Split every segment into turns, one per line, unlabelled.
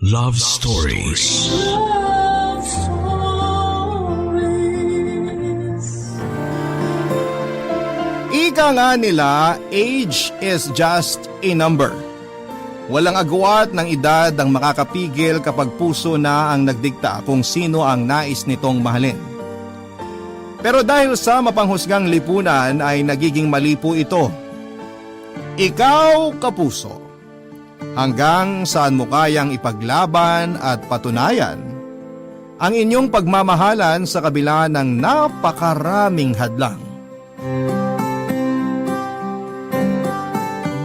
Love Stories.
Love Stories.
Ika nga nila, age is just a number. Walang agwat ng edad ang makakapigil kapag puso na ang nagdikta kung sino ang nais nitong mahalin. Pero dahil sa mapanghusgang lipunan ay nagiging mali po ito. Ikaw, kapuso, hanggang saan mo kayang ipaglaban at patunayan ang inyong pagmamahalan sa kabila ng napakaraming hadlang.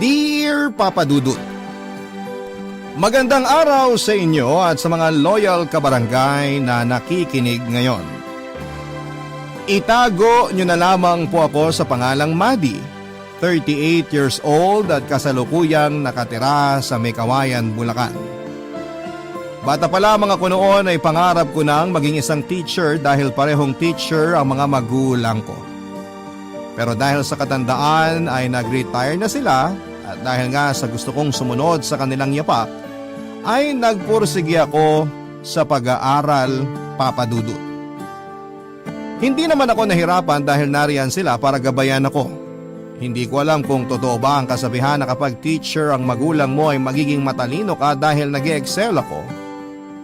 Dear Papa Dudut, magandang araw sa inyo at sa mga loyal kabarangay na nakikinig ngayon. Itago nyo na lamang po ako sa pangalang Madi, 38 years old at kasalukuyang nakatira sa Mekawayan, Bulacan. Bata pa lamang ako noon ay pangarap ko nang maging isang teacher dahil parehong teacher ang mga magulang ko. Pero dahil sa katandaan ay nag-retire na sila at dahil nga sa gusto kong sumunod sa kanilang yapak, ay nagpursige ako sa pag-aaral, Papa Dudut. Hindi naman ako nahirapan dahil nariyan sila para gabayan ako. Hindi ko alam kung totoo ba ang kasabihan na kapag teacher ang magulang mo ay magiging matalino ka dahil nag-e-excel ako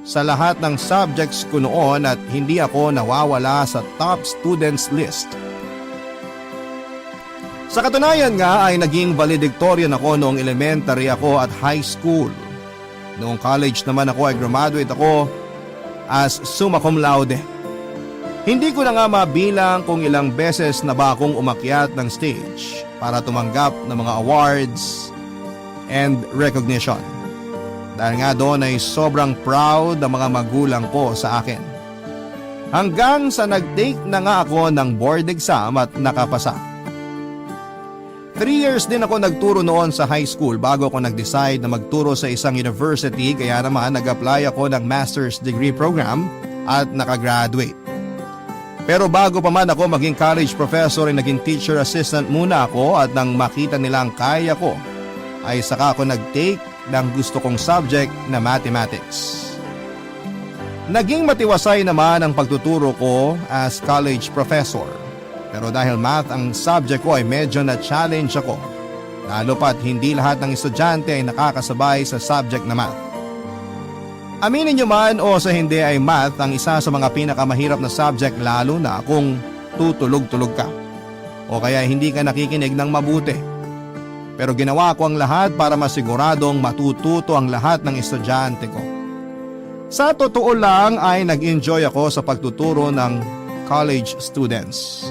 sa lahat ng subjects ko noon at hindi ako nawawala sa top students list. Sa katunayan nga ay naging valedictorian ako noong elementary ako at high school. Noong college naman ako ay graduate ako as summa cum laude. Hindi ko na nga mabilang kung ilang beses na ba akong umakyat ng stage para tumanggap ng mga awards and recognition. Dahil nga doon ay sobrang proud ang mga magulang ko sa akin. Hanggang sa nag-take na nga ako ng board exam at nakapasa. 3 years din ako nagturo noon sa high school bago ako nag-decide na magturo sa isang university kaya naman nag-apply ako ng master's degree program at nakagraduate. Pero bago pa man ako maging college professor ay naging teacher assistant muna ako at nang makita nilang kaya ko ay saka ako nag-take ng gusto kong subject na mathematics. Naging matiwasay naman ang pagtuturo ko as college professor. Pero dahil math ang subject ko ay medyo na-challenge ako. Lalo pat hindi lahat ng estudyante ay nakakasabay sa subject na math. Aminin nyo man o sa hindi ay math ang isa sa mga pinakamahirap na subject lalo na kung tutulog-tulog ka. O kaya hindi ka nakikinig ng mabuti. Pero ginawa ko ang lahat para masiguradong matututo ang lahat ng estudyante ko. Sa totoo lang ay nag-enjoy ako sa pagtuturo ng college students.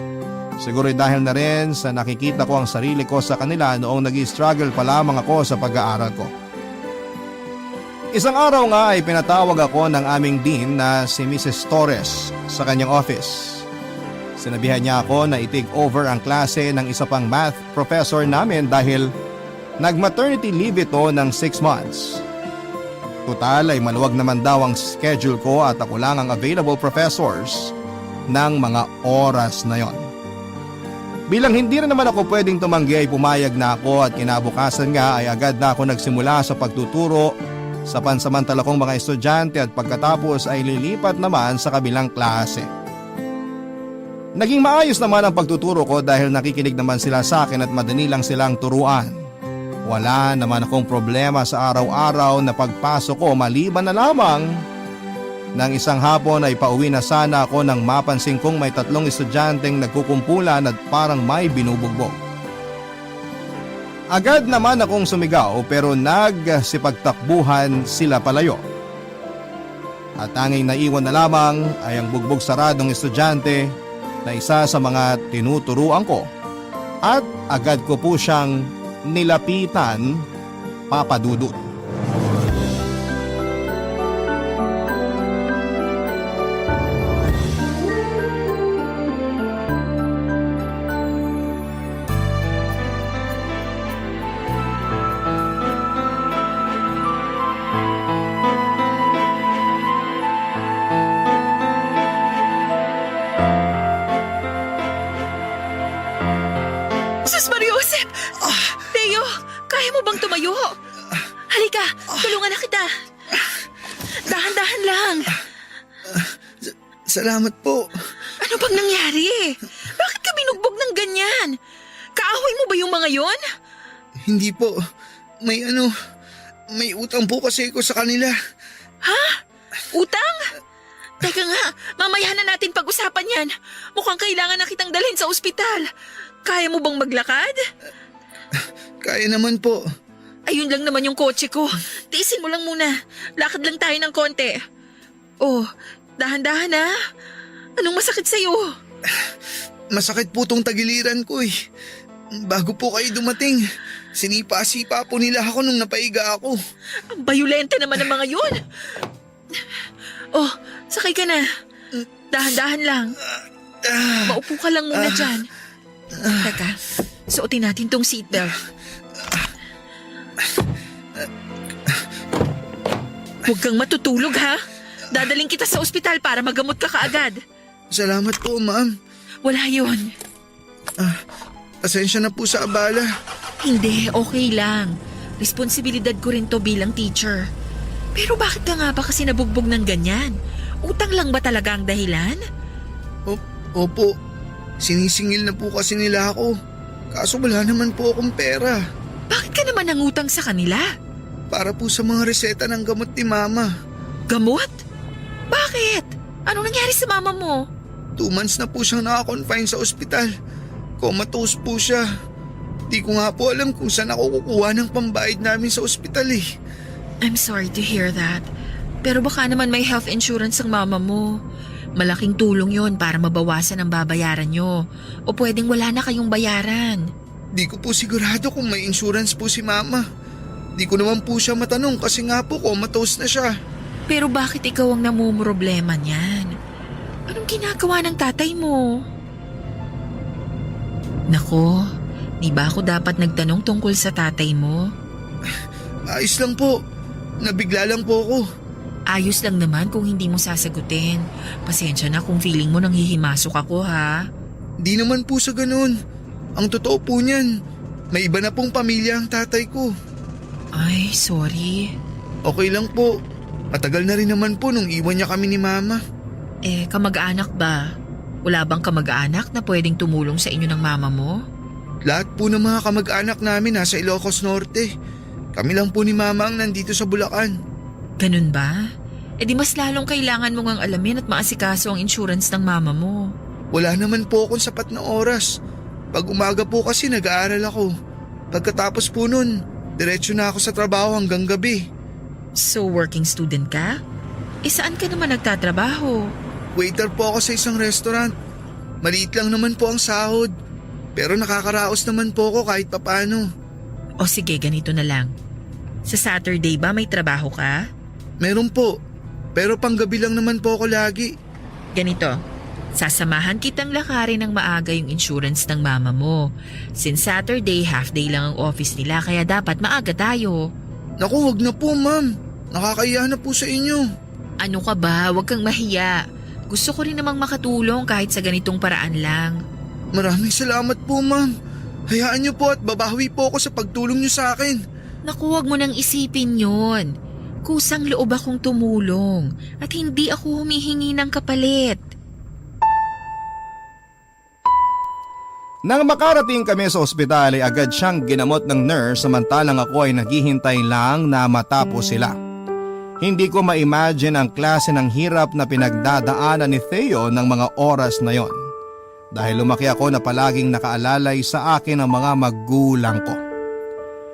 Siguro dahil na rin sa nakikita ko ang sarili ko sa kanila noong nag-struggle pa lamang ako sa pag-aaral ko. Isang araw nga ay pinatawag ako ng aming dean na si Mrs. Torres sa kanyang office. Sinabihan niya ako na i-take over ang klase ng isa pang math professor namin dahil nag-maternity leave ito ng 6 months. Total ay maluwag naman daw ang schedule ko at ako lang ang available professors ng mga oras na yon. Bilang hindi na naman ako pwedeng tumanggi ay pumayag na ako at kinabukasan nga ay agad na ako nagsimula sa pagtuturo sa pansamantala kong mga estudyante at pagkatapos ay lilipat naman sa kabilang klase. Naging maayos naman ang pagtuturo ko dahil nakikinig naman sila sa akin at madali lang silang turuan. Wala naman akong problema sa araw-araw na pagpasok ko maliban na lamang nang isang hapon ay pauwi na sana ako nang mapansin kong may 3 estudyanteng nagkukumpulan at parang may binubugbog. Agad naman akong sumigaw pero nagsipagtakbuhan sila palayo. At tanging naiwan na lamang ay ang bugbog saradong estudyante na isa sa mga tinuturuan ko at agad ko po siyang nilapitan, Papa Dudut.
Sus Mariosep! Teo, kaya mo bang tumayo? Halika, tulungan na kita. Utang!
Salamat po.
Ano bang nangyari? Bakit ka binugbog ng ganyan? Kaaway mo ba yung mga yon?
Hindi po. May utang po kasi ko sa kanila.
Ha? Utang? Teka nga, mamaya na natin pag-usapan yan. Mukhang kailangan na kitang dalhin sa ospital. Kaya mo bang maglakad?
Kaya naman po.
Ayun lang naman yung kotse ko. Tiisin mo lang muna. Lakad lang tayo ng konti. Oh, dahan-dahan ha. Anong masakit sa'yo?
Masakit po tong tagiliran ko eh. Bago po kayo dumating, sinipa-sipa po nila ako nung napaiga ako.
Ang bayolente naman ng mga yun. Oh, sakay ka na. Dahan-dahan lang. Maupo ka lang muna dyan. Teka, suotin natin tong seatbelt. Huwag kang matutulog ha. Dadaling kita sa ospital para magamot ka kaagad.
Salamat po, ma'am.
Wala yun.
Pasensya na po sa abala.
Hindi, okay lang. Responsibilidad ko rin to bilang teacher. Pero bakit ka nga ba kasi nabugbog ng ganyan? Utang lang ba talaga ang dahilan?
Opo. Sinisingil na po kasi nila ako. Kaso wala naman po akong pera.
Bakit ka naman nangutang sa kanila?
Para po sa mga reseta ng gamot ni mama.
Gamot? Bakit? Anong nangyari sa mama mo?
2 months na po siyang naka-confine sa ospital. Comatose po siya. Di ko nga po alam kung saan ako kukuha ng pambayad namin sa ospital eh.
I'm sorry to hear that. Pero baka naman may health insurance ang mama mo. Malaking tulong yon para mabawasan ang babayaran nyo. O pwedeng wala na kayong bayaran.
Di ko po sigurado kung may insurance po si mama. Di ko naman po siya matanong kasi nga po comatose na siya.
Pero bakit ikaw ang namumroblema niyan? Anong ginagawa ng tatay mo? Nako, di ba ako dapat nagtanong tungkol sa tatay mo?
Ayos lang po. Nabigla lang po ako.
Ayos lang naman kung hindi mo sasagutin. Pasensya na kung feeling mo nang hihimasok ako ha.
Di naman po sa ganun. Ang totoo po niyan, may iba na pong pamilya ang tatay ko.
Ay, sorry.
Okay lang po. Matagal na rin naman po nung iwan niya kami ni mama.
Kamag-anak ba? Wala bang kamag-anak na pwedeng tumulong sa inyo ng mama mo?
Lahat po ng mga kamag-anak namin nasa Ilocos Norte. Kami lang po ni mama ang nandito sa Bulacan.
Ganun ba? Di mas lalong kailangan mo ngang alamin at maasikaso ang insurance ng mama mo.
Wala naman po akong sapat na oras. Pag umaga po kasi nag-aaral ako. Pagkatapos po nun, diretso na ako sa trabaho hanggang gabi.
So working student ka? Saan ka naman nagtatrabaho?
Waiter po ako sa isang restaurant. Maliit lang naman po ang sahod. Pero nakakaraos naman po ako kahit papano.
O sige, ganito na lang. Sa Saturday ba may trabaho ka?
Meron po. Pero panggabi lang naman po ako lagi.
Ganito, sasamahan kitang lakarin ng maaga yung insurance ng mama mo. Since Saturday, half day lang ang office nila kaya dapat maaga tayo.
Naku, wag na po ma'am. Nakakaya na po sa inyo.
Ano ka ba? Huwag kang mahiya. Gusto ko rin namang makatulong kahit sa ganitong paraan lang.
Maraming salamat po ma'am. Hayaan niyo po at babawi po ako sa pagtulong niyo sa akin.
Naku, huwag mo nang isipin yon. Kusang loob akong tumulong at hindi ako humihingi ng kapalit.
Nang makarating kami sa ospital ay agad siyang ginamot ng nurse samantalang ako ay naghihintay lang na matapos sila. Hindi ko ma-imagine ang klase ng hirap na pinagdadaanan ni Theo ng mga oras na yon. Dahil lumaki ako na palaging nakaalalay sa akin ang mga magulang ko.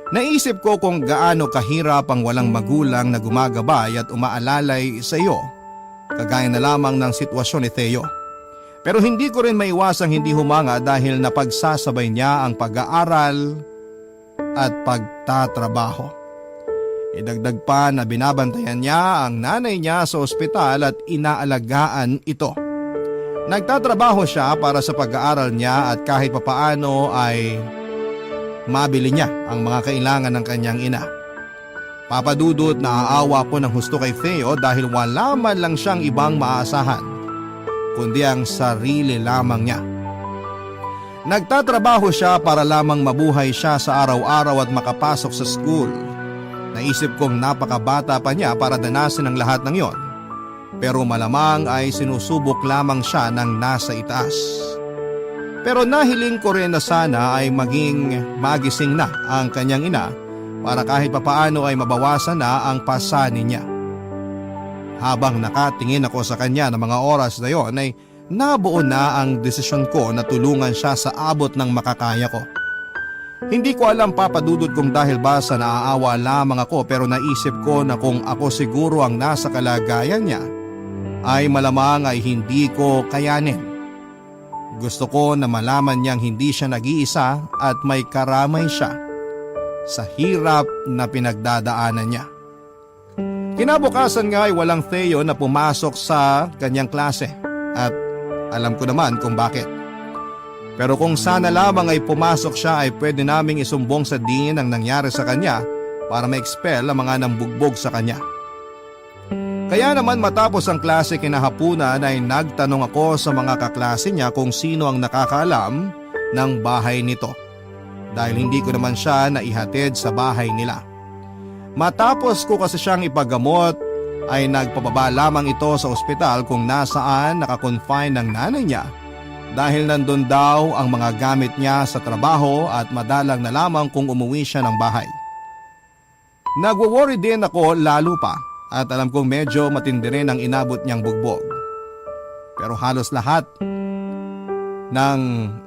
Naisip ko kung gaano kahirap ang walang magulang na gumagabay at umaalalay sa iyo, kagaya na lamang ng sitwasyon ni Theo. Pero hindi ko rin maiwasang hindi humanga dahil napagsasabay niya ang pag-aaral at pagtatrabaho. Idagdag pa na binabantayan niya ang nanay niya sa ospital at inaalagaan ito. Nagtatrabaho siya para sa pag-aaral niya at kahit papaano ay mabili niya ang mga kailangan ng kanyang ina. Papadudot na aawa po ng husto kay Theo dahil wala man lang siyang ibang maasahan, kundi ang sarili lamang niya. Nagtatrabaho siya para lamang mabuhay siya sa araw-araw at makapasok sa school. Naisip kong napakabata pa niya para danasin ang lahat ng yon. pero malamang ay sinusubok lamang siya ng nasa itaas. Pero nahiling ko rin na sana ay magising na ang kanyang ina para kahit papaano ay mabawasan na ang pasanin niya. Habang nakatingin ako sa kanya ng mga oras na yon ay nabuo na ang desisyon ko na tulungan siya sa abot ng makakaya ko. Hindi ko alam Papa Dudut kung dahil ba sa naaawa lamang ako, pero naisip ko na kung ako siguro ang nasa kalagayan niya ay malamang ay hindi ko kayanin. Gusto ko na malaman niyang hindi siya nag-iisa at may karamay siya sa hirap na pinagdadaanan niya. Kinabukasan nga ay walang Theo na pumasok sa kanyang klase at alam ko naman kung bakit. Pero kung sana lamang ay pumasok siya ay pwede naming isumbong sa dean ang nangyari sa kanya para ma-expel ang mga nambugbog sa kanya. Kaya naman matapos ang klase kinahapunan ay nagtanong ako sa mga kaklase niya kung sino ang nakakaalam ng bahay nito. Dahil hindi ko naman siya naihatid sa bahay nila. Matapos ko kasi siyang ipagamot ay nagpababa lamang ito sa ospital kung nasaan nakakonfine ng nanay niya dahil nandun daw ang mga gamit niya sa trabaho at madalang na lamang kung umuwi siya ng bahay. Nagwo-worry din ako lalo pa at alam kong medyo matindi rin ang inabot niyang bugbog. Pero halos lahat ng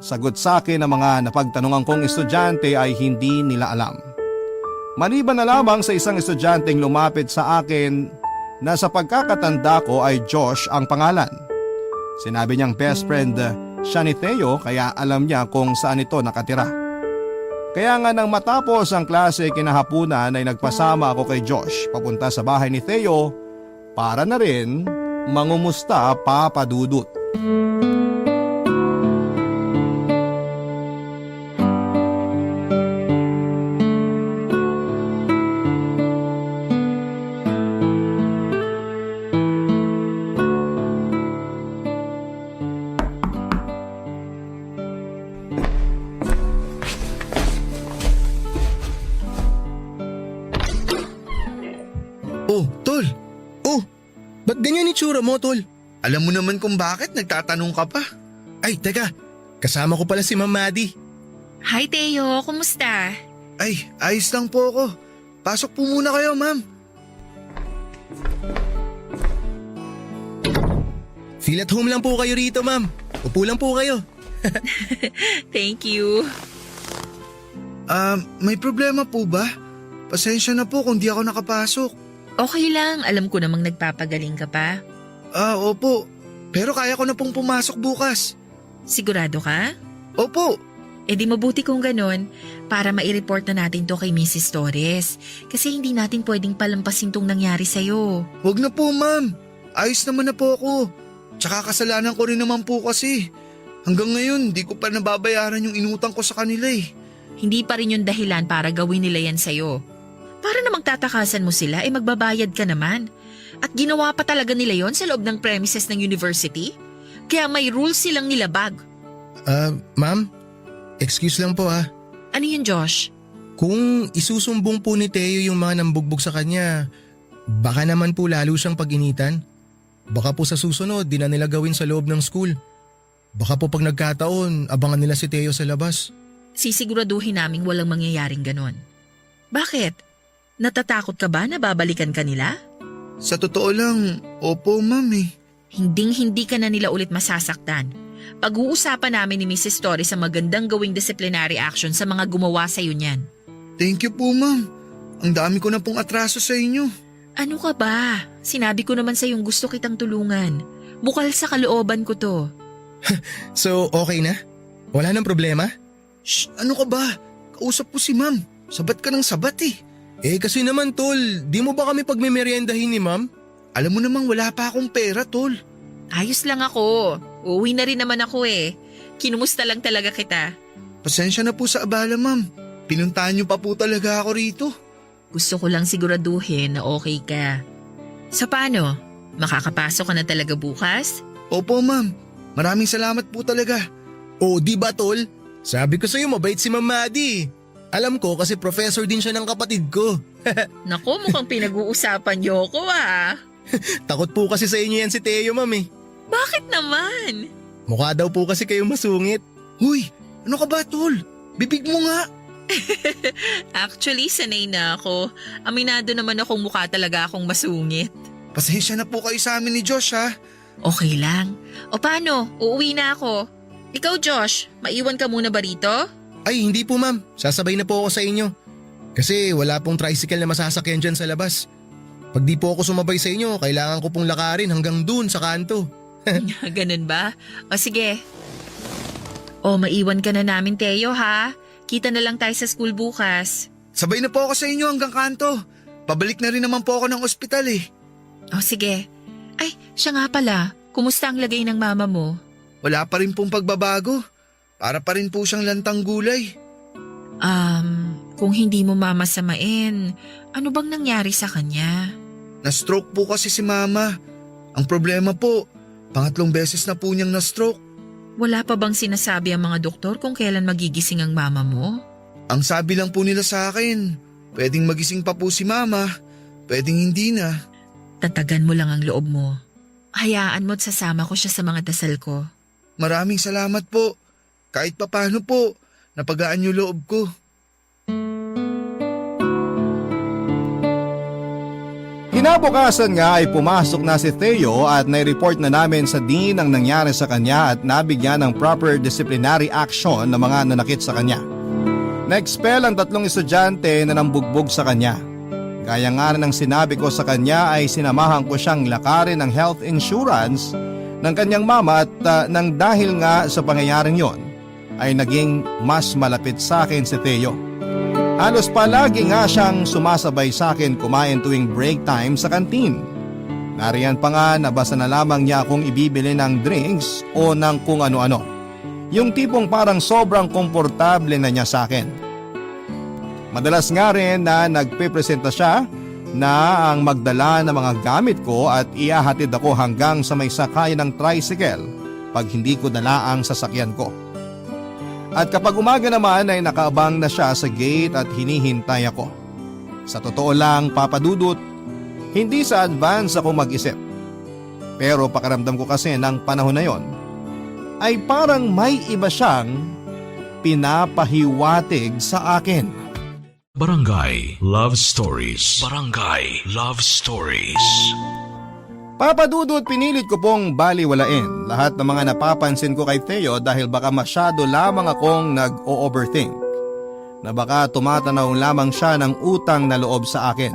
sagot sa akin ng mga napagtanungan kong estudyante ay hindi nila alam. Maliban na lamang sa isang estudyanteng lumapit sa akin na sa pagkakatanda ko ay Josh ang pangalan. Sinabi niyang best friend siya ni Theo kaya alam niya kung saan ito nakatira. Kaya nga nang matapos ang klase kinahapunan ay nagpasama ako kay Josh papunta sa bahay ni Theo para na rin mangumusta Papa Dudut.
Oh, Tol! Oh, ba't ganyan itsura mo, Tol?
Alam mo naman kung bakit nagtatanong ka pa.
Ay, teka, kasama ko pala si Ma'am Maddie.
Hi Teo, kumusta?
Ay, ayos lang po ako. Pasok po muna kayo, ma'am.
Feel at home lang po kayo rito, Ma'am. Upo lang po kayo.
Thank you.
May problema po ba? Pasensya na po kung di ako nakapasok.
Okay lang, alam ko namang nagpapagaling ka pa.
Opo. Pero kaya ko na pong pumasok bukas.
Sigurado ka?
Opo.
E di mabuti kung ganon para mai-report na natin to kay Mrs. Torres. Kasi hindi natin pwedeng palampasin tong nangyari sa'yo.
Huwag na po, ma'am. Ayos naman na po ako. Tsaka kasalanan ko rin naman po kasi. Hanggang ngayon, di ko pa nababayaran yung inutang ko sa kanila eh.
Hindi pa rin yung dahilan para gawin nila yan sa'yo. Para namang tatakasan mo sila, magbabayad ka naman. At ginawa pa talaga nila yon sa loob ng premises ng university? Kaya may rules silang nilabag.
Ma'am, excuse lang po ha.
Ano yun, Josh?
Kung isusumbong po ni Theo yung mga nambugbog sa kanya, baka naman po lalo siyang pag-initan. Baka po sa susunod, di na nila gawin sa loob ng school. Baka po pag nagkataon, abangan nila si Theo sa labas.
Sisiguraduhin naming walang mangyayaring ganon. Bakit? Natatakot ka ba na babalikan ka nila?
Sa totoo lang, opo, ma'am eh.
Hinding-hindi ka na nila ulit masasaktan. Pag-uusapan namin ni Mrs. Torres ang magandang gawing disciplinary action sa mga gumawa sa'yo niyan.
Thank you po, ma'am. Ang dami ko na pong atraso sa inyo.
Ano ka ba? Sinabi ko naman sa'yong gusto kitang tulungan. Bukal sa kalooban ko to.
So, okay na? Wala nang problema?
Shh, ano ka ba? Kausap po si ma'am. Sabat ka ng sabat eh.
Kasi naman, Tol, di mo ba kami pagmemeryendahin ni Ma'am?
Alam mo namang wala pa akong pera, Tol.
Ayos lang ako. Uuwi na rin naman ako eh. Kinumusta lang talaga kita.
Pasensya na po sa abala, ma'am. Pinuntahan niyo pa po talaga ako rito.
Gusto ko lang siguraduhin na okay ka. Sa paano? Makakapasok ka na talaga bukas?
Opo, ma'am. Maraming salamat po talaga.
Oh, di ba, Tol? Sabi ko sa'yo, mabait si Ma'am Maddie. Alam ko kasi professor din siya ng kapatid ko.
Naku, mukhang pinag-uusapan niyo ko ah.
Takot po kasi sa inyo yan si Teo, ma'am eh.
Bakit naman?
Mukha daw po kasi kayong masungit.
Huy, ano ka ba tol? Bibig mo nga.
Actually, sanay na ako. Aminado naman akong mukha talaga akong masungit.
Pasensya na po kayo sa amin ni Josh ha.
Okay lang. O paano? Uuwi na ako. Ikaw, Josh, maiwan ka muna ba rito?
Ay, hindi po ma'am. Sasabay na po ako sa inyo. Kasi wala pong tricycle na masasakyan dyan sa labas. Pag di po ako sumabay sa inyo, kailangan ko pong lakarin hanggang dun sa kanto.
Ganun ba? O sige. O, maiwan ka na namin, Teo, ha? Kita na lang tayo sa school bukas.
Sabay na po ako sa inyo hanggang kanto. Pabalik na rin naman po ako ng ospital eh.
O, sige. Ay, siya nga pala. Kumusta ang lagay ng mama mo?
Wala pa rin pong pagbabago. Para pa rin po siyang lantang gulay.
Kung hindi mo mamasamain, ano bang nangyari sa kanya?
Na-stroke po kasi si mama. Ang problema po, 3 beses na po niyang na-stroke.
Wala pa bang sinasabi ang mga doktor kung kailan magigising ang mama mo?
Ang sabi lang po nila sa akin, pwedeng magising pa po si mama, pwedeng hindi na.
Tatagan mo lang ang loob mo. Hayaan mo't sasama ko siya sa mga dasal ko.
Maraming salamat po. Kahit papano po, napagaan niyo loob ko.
Kinabukasan nga ay pumasok na si Theo at nai-report na namin sa dean ang nangyari sa kanya at nabigyan ng proper disciplinary action ng mga nanakit sa kanya. Na-expel ang 3 estudyante na nambugbog sa kanya. Gaya nga ng sinabi ko sa kanya ay sinamahan ko siyang lakarin ng health insurance ng kanyang mama at nang dahil nga sa pangyayaring yon ay naging mas malapit sa akin si Theo. Halos palagi nga siyang sumasabay sa akin kumain tuwing break time sa kantin. Nariyan pa nga nabasa na lamang niya kung ibibili ng drinks o ng kung ano-ano. Yung tipong parang sobrang komportable na niya sa akin. Madalas nga rin na nagpipresenta siya na ang magdala ng mga gamit ko at iahatid ako hanggang sa may sakay ng tricycle pag hindi ko dala ang sasakyan ko. At kapag umaga naman ay nakaabang na siya sa gate at hinihintay ako. Sa totoo lang, Papa Dudut, hindi sa advance ako mag-isip. Pero pakiramdam ko kasi ng panahon na yon ay parang may iba siyang pinapahiwatig sa akin.
Barangay Love Stories. Barangay Love Stories.
Papa Dudut, pinilit ko pong baliwalain lahat ng mga napapansin ko kay Theo dahil baka masyado lamang akong nag-o-overthink. Na baka tumatanaw lamang siya ng utang na loob sa akin.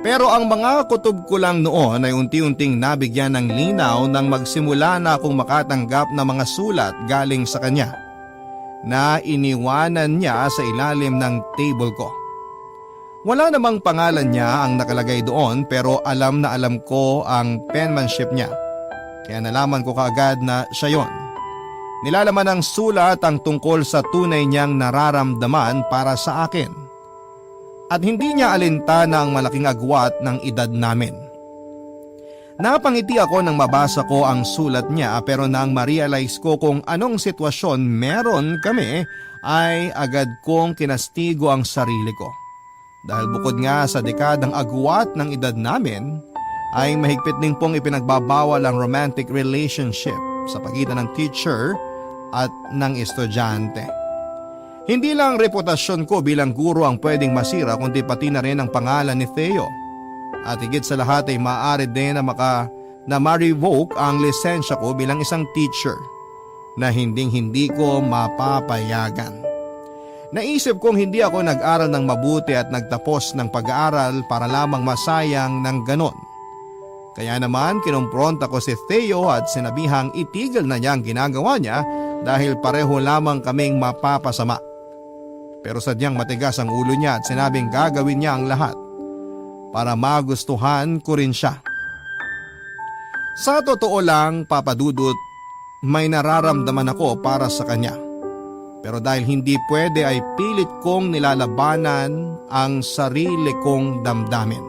Pero ang mga kutob ko lang noon ay unti-unting nabigyan ng linaw nang magsimula na akong makatanggap ng mga sulat galing sa kanya na iniwanan niya sa ilalim ng table ko. Wala namang pangalan niya ang nakalagay doon pero alam na alam ko ang penmanship niya. Kaya nalaman ko kaagad na siya yon. Nilalaman ng sulat ang tungkol sa tunay niyang nararamdaman para sa akin. At hindi niya alintana ang malaking agwat ng edad namin. Napangiti ako nang mabasa ko ang sulat niya pero nang ma-realize ko kung anong sitwasyon meron kami ay agad kong kinastigo ang sarili ko. Dahil bukod nga sa dekadang agwat ng edad namin, ay mahigpit din pong ipinagbabawal ang romantic relationship sa pagitan ng teacher at ng estudyante. Hindi lang reputasyon ko bilang guro ang pwedeng masira kundi pati na rin ang pangalan ni Theo. At higit sa lahat ay maaari din na ma-revoke ang lisensya ko bilang isang teacher na hindi ko mapapayagan. Naisip kong hindi ako nag-aral ng mabuti at nagtapos ng pag-aaral para lamang masayang ng ganon. Kaya naman kinumpronta ko si Theo at sinabihang itigil na niya ang ginagawa niya dahil pareho lamang kaming mapapasama. Pero sadyang matigas ang ulo niya at sinabing gagawin niya ang lahat para magustuhan ko rin siya. Sa totoo lang, Papa Dudut, may nararamdaman ako para sa kanya. Pero dahil hindi pwede ay pilit kong nilalabanan ang sarili kong damdamin.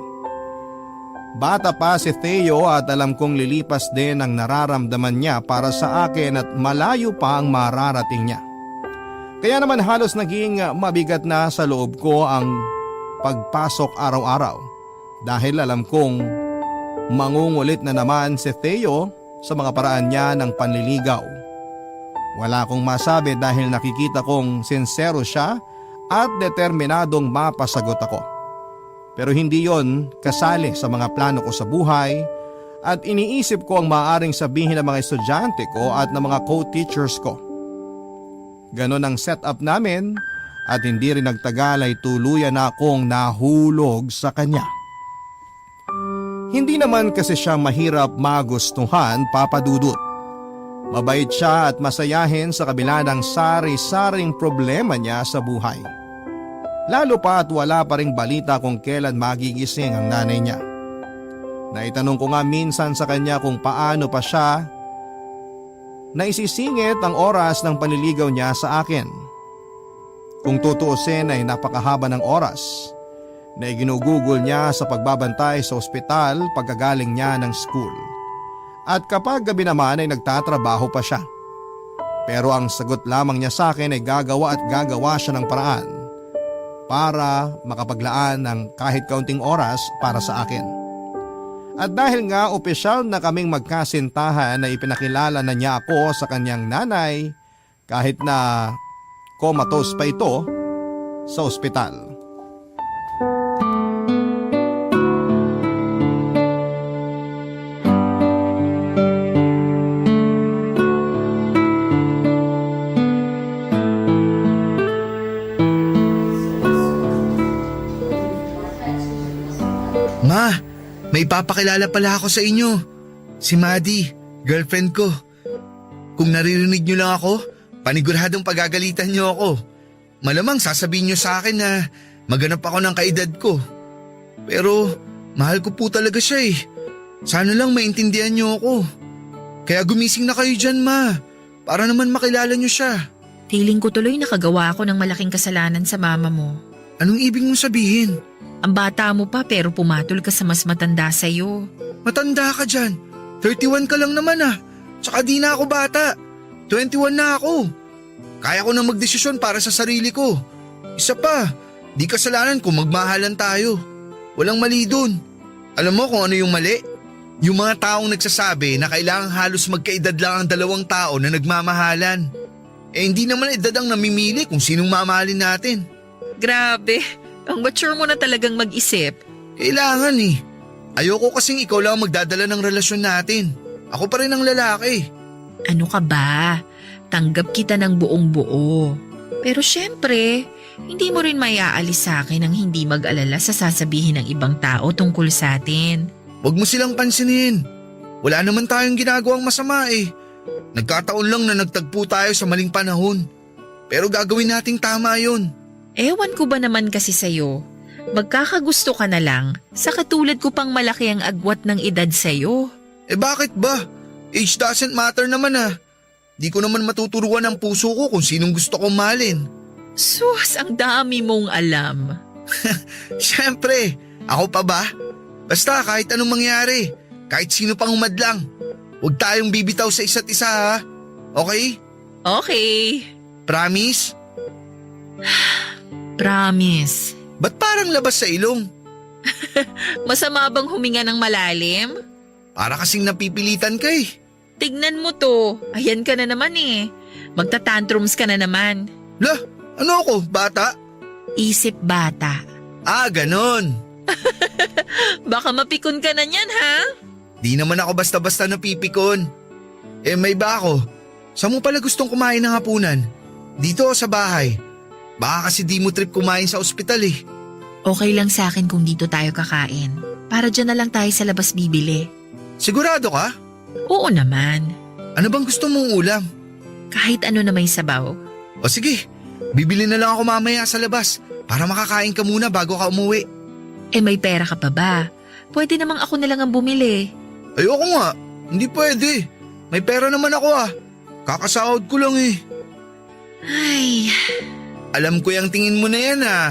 Bata pa si Theo at alam kong lilipas din ang nararamdaman niya para sa akin at malayo pa ang mararating niya. Kaya naman halos naging mabigat na sa loob ko ang pagpasok araw-araw dahil alam kong Mangungulit na naman si Theo sa mga paraan niya ng panliligaw. Wala akong masabi dahil nakikita kong sincero siya at determinadong mapasagot ako. Pero hindi yon kasali sa mga plano ko sa buhay at iniisip ko ang maaaring sabihin ng mga estudyante ko at ng mga co-teachers ko. Ganon ang setup namin at hindi rin nagtagal ay tuluyan na akong nahulog sa kanya. Hindi naman kasi siya mahirap magustuhan, Papa Dudut. Mabait siya at masayahin sa kabila ng sari-saring problema niya sa buhay. Lalo pa at wala pa ring balita kung kailan magigising ang nanay niya. Naitanong ko nga minsan sa kanya kung paano pa siya naisisingit ang oras ng panliligaw niya sa akin. Kung tutuusin ay napakahaba ng oras na iginugugol niya sa pagbabantay sa ospital pagkagaling niya ng school. At kapag gabi naman ay nagtatrabaho pa siya. Pero ang sagot lamang niya sa akin ay gagawa at gagawa siya ng paraan para makapaglaan ng kahit kaunting oras para sa akin. At dahil nga opisyal na kaming magkasintahan na ipinakilala na niya ako sa kanyang nanay kahit na comatose pa ito sa ospital.
Ma, may papakilala pala ako sa inyo. Si Maddie, girlfriend ko. Kung naririnig niyo lang ako, paniguradong pagagalitan niyo ako. Malamang sasabihin niyo sa akin na maganap ako ng kaedad ko. Pero mahal ko po talaga siya eh. Sana lang maintindihan niyo ako. Kaya gumising na kayo dyan, Ma. Para naman makilala niyo siya.
Feeling ko tuloy nakagawa ako ng malaking kasalanan sa mama mo.
Anong ibig mong sabihin?
Ang bata mo pa pero pumatol ka sa mas matanda sa'yo.
Matanda ka dyan. 31 ka lang naman ah. Tsaka di na ako bata. 21 na ako. Kaya ko na magdesisyon para sa sarili ko. Isa pa, di kasalanan kung magmahalan tayo. Walang mali dun. Alam mo kung ano yung mali? Yung mga taong nagsasabi na kailangang halos magkaedad lang ang dalawang tao na nagmamahalan. Eh hindi naman edad ang namimili kung sinong mamahalin natin.
Grabe, ang mature mo na talagang mag-isip.
Kailangan eh. Ayoko kasing ikaw lang ang magdadala ng relasyon natin. Ako pa rin ang lalaki.
Ano ka ba? Tanggap kita ng buong buo. Pero syempre, hindi mo rin maiaalis sa akin ang hindi mag-alala sa sasabihin ng ibang tao tungkol sa atin.
Huwag mo silang pansinin. Wala naman tayong ginagawang masama eh. Nagkataon lang na nagtagpo tayo sa maling panahon. Pero gagawin nating tama yun.
Ewan ko ba naman kasi sa'yo. Magkakagusto ka na lang sa katulad ko pang malaki ang agwat ng edad sa'yo.
Eh bakit ba? Age doesn't matter naman ah. Di ko naman matuturuan ang puso ko kung sinong gusto kong mahalin.
Sus, ang dami mong alam.
Siyempre, ako pa ba? Basta kahit anong mangyari, kahit sino pang humadlang, huwag tayong bibitaw sa isa't isa ha. Okay?
Okay.
Promise?
Promise.
Ba't parang labas sa ilong?
Masama bang huminga ng malalim?
Para kasing napipilitan ka eh.
Tignan mo to. Ayan ka na naman eh. Magta-tantrums ka na naman.
Lah, ano ako, bata?
Isip bata.
Ah, ganon.
Baka mapikon ka na niyan ha?
Di naman ako basta-basta napipikon. Eh may ba ako? Saan mo pala gustong kumain ng hapunan? Dito o sa bahay? Baka kasi di mo trip kumain sa ospital eh.
Okay lang sa akin kung dito tayo kakain. Para dyan na lang tayo sa labas bibili.
Sigurado ka?
Oo naman.
Ano bang gusto mong ulam?
Kahit ano na may sabaw.
O sige, bibili na lang ako mamaya sa labas para makakain ka muna bago ka umuwi.
Eh may pera ka pa ba? Pwede namang ako na lang ang bumili.
Ayoko nga, hindi pwede. May pera naman ako ah. Kakasahod ko lang eh.
Ay,
Alam ko yung tingin mo na yan ah.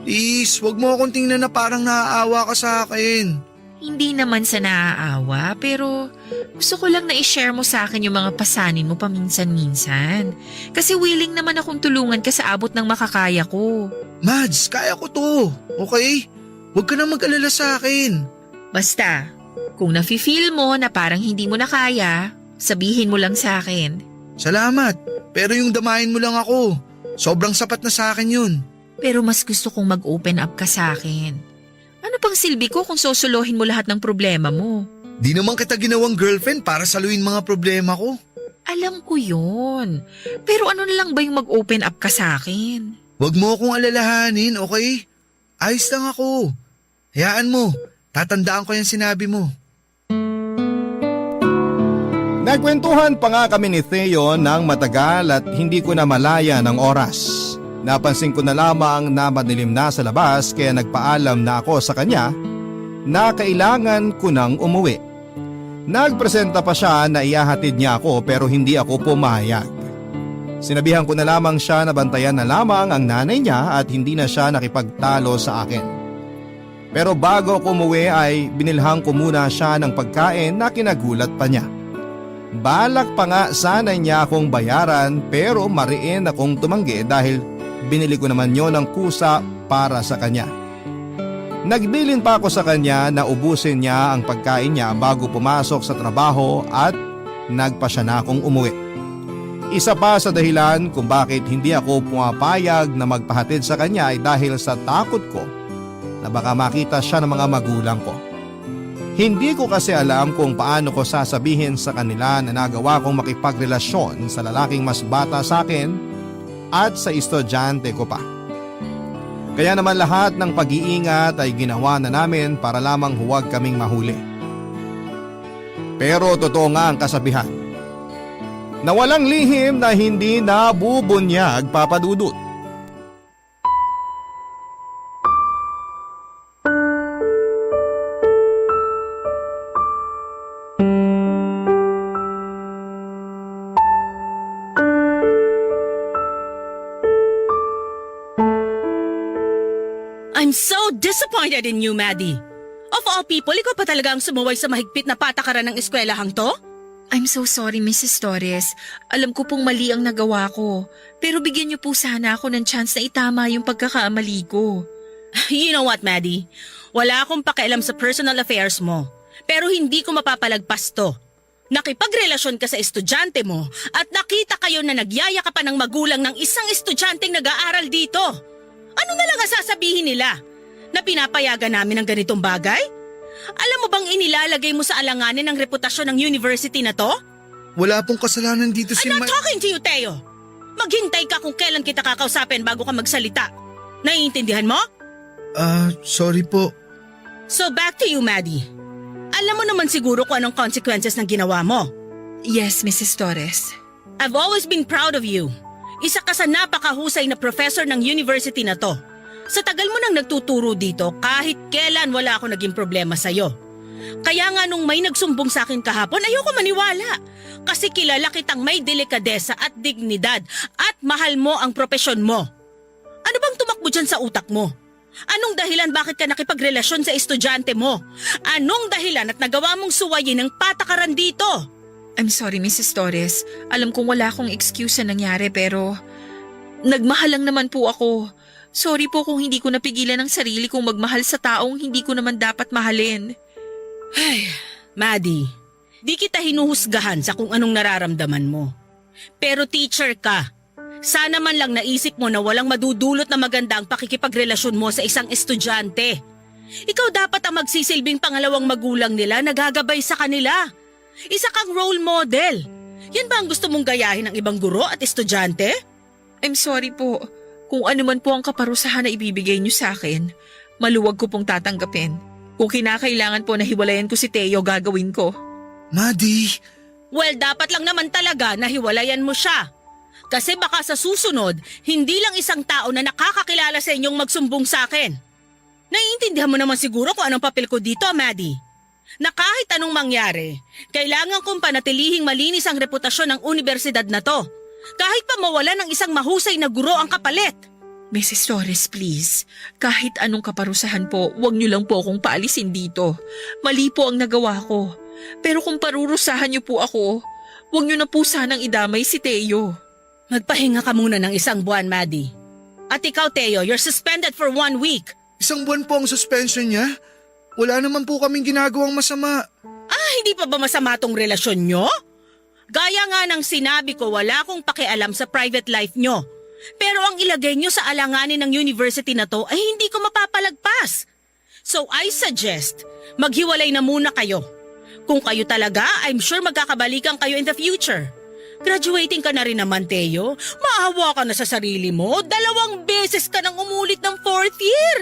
Please, wag mo akong tingnan na parang naaawa ka sa akin.
hindi naman sa naaawa pero gusto ko lang na i-share mo sa akin yung mga pasanin mo paminsan-minsan. Kasi willing naman akong tulungan ka sa abot ng makakaya ko.
Mads, kaya ko to. Okay? Huwag ka na mag-alala sa akin.
Basta, Kung nafe-feel mo na parang hindi mo na kaya, sabihin mo lang sa akin.
Salamat, pero yung damayin mo lang ako. Sobrang sapat na sa akin yun.
Pero mas gusto kong mag-open up ka sa akin. Ano pang silbi ko kung sosolohin mo lahat ng problema mo?
Di naman kita ginawang girlfriend para saluhin mga problema ko.
Alam ko yun. Pero ano na lang ba yung mag-open up ka sa akin?
Huwag mo akong alalahanin, okay? Ayos lang ako. Hayaan mo, tatandaan ko yung sinabi mo.
Nagkwentuhan pa nga kami ni Theo ng matagal at hindi ko na malaya ng oras. Napansin ko na lamang na madilim na sa labas kaya nagpaalam na ako sa kanya na kailangan ko nang umuwi. Nagpresenta pa siya na iyahatid niya ako pero hindi ako pumayag. Sinabihan ko na lamang siya na bantayan na lamang ang nanay niya at hindi na siya nakipagtalo sa akin. Pero bago ako umuwi ay binilhan ko muna siya ng pagkain na kinagulat pa niya. Balak pa nga sana niya akong bayaran pero mariin akong tumanggi dahil binili ko naman yon ng kusa para sa kanya. Nagbilin pa ako sa kanya na ubusin niya ang pagkain niya bago pumasok sa trabaho at nagpa siya na akong umuwi. Isa pa sa dahilan kung bakit hindi ako pumapayag na magpahatid sa kanya ay dahil sa takot ko na baka makita siya ng mga magulang ko. Hindi ko kasi alam kung paano ko sasabihin sa kanila na nagawa kong makipagrelasyon sa lalaking mas bata sa akin at sa estudyante ko pa. Kaya naman lahat ng pag-iingat ay ginawa na namin para lamang huwag kaming mahuli. Pero totoo nga ang kasabihan na walang lihim na hindi nabubunyag, Papa Dudut.
I'm so disappointed in you, Maddie. Of all people, ikaw pa talaga ang sumuway sa mahigpit na patakaran ng eskwelahang to?
I'm so sorry, Mrs. Torres. Alam ko pong mali ang nagawa ko. Pero bigyan niyo po sana ako ng chance na itama yung pagkakamali ko.
You know what, Maddie? Wala akong pakialam sa personal affairs mo. Pero hindi ko mapapalagpas to. Nakipagrelasyon ka sa estudyante mo at nakita kayo na nagyayakapan ng magulang ng isang estudyanteng nag-aaral dito. Ano na lang ang sasabihin nila? Na pinapayagan namin ng ganitong bagay? Alam mo bang inilalagay mo sa alanganin ang reputasyon ng university na to?
Wala pong kasalanan dito si
I'm not talking to you, Theo. Maghintay ka kung kailan kita kakausapin bago ka magsalita. Naiintindihan mo?
Sorry po.
So back to you, Maddie. Alam mo naman siguro kung anong consequences ng ginawa mo.
Yes, Mrs. Torres.
I've always been proud of you. Isa ka sa napakahusay na professor ng university na to. Sa tagal mo nang nagtuturo dito, kahit kailan wala ako naging problema sa'yo. Kaya nga nung may nagsumbong sa akin kahapon, ayoko maniwala. Kasi kilala kitang may delikadesa at dignidad at mahal mo ang propesyon mo. Ano bang tumakbo dyan sa utak mo? Anong dahilan bakit ka nakipagrelasyon sa estudyante mo? Anong dahilan at nagawa mong suwayin ng patakaran dito?
I'm sorry, Mrs. Torres. Alam kong wala akong excuse na nangyari pero nagmahal lang naman po ako. Sorry po kung hindi ko napigilan ang sarili kong magmahal sa taong hindi ko naman dapat mahalin.
Ay, Maddie, di kita hinuhusgahan sa kung anong nararamdaman mo. Pero teacher ka. Sana man lang naisip mo na walang madudulot na maganda ang pakikipagrelasyon mo sa isang estudyante. Ikaw dapat ang magsisilbing pangalawang magulang nila na gagabay sa kanila. Isa kang role model. Yan ba ang gusto mong gayahin ng ibang guro at estudyante?
I'm sorry po. Kung ano man po ang kaparusahan na ibibigay niyo sa akin, maluwag ko pong tatanggapin. Kung kinakailangan po na hiwalayan ko si Theo, gagawin ko.
Maddie!
Well, dapat lang naman talaga na hiwalayan mo siya. Kasi baka sa susunod, hindi lang isang tao na nakakakilala sa inyong magsumbong sa akin. Naiintindihan mo naman siguro kung anong papel ko dito, Maddie. Na kahit anong mangyari, kailangan kong panatilihing malinis ang reputasyon ng universidad na to. Kahit pa mawala ng isang mahusay na guro ang kapalit.
Mrs. Torres, please. Kahit anong kaparusahan po, huwag niyo lang po akong paalisin dito. Mali po ang nagawa ko. Pero kung parurusahan niyo po ako, huwag niyo na po sanang idamay si Theo.
Magpahinga ka muna ng isang buwan, Maddie. At ikaw, Theo, you're suspended for 1 week.
Isang buwan po ang suspension niya? Wala naman po kaming ginagawang masama.
Hindi pa ba masama tong relasyon nyo? Gaya nga ng sinabi ko, wala akong pakialam sa private life nyo. Pero ang ilagay nyo sa alanganin ng university na to ay hindi ko mapapalagpas. So I suggest, maghiwalay na muna kayo. Kung kayo talaga, I'm sure magkakabalikan kayo in the future. Graduating ka na rin naman, Teo. Maawa ka na sa sarili mo. 2 beses ka nang umulit ng 4th year.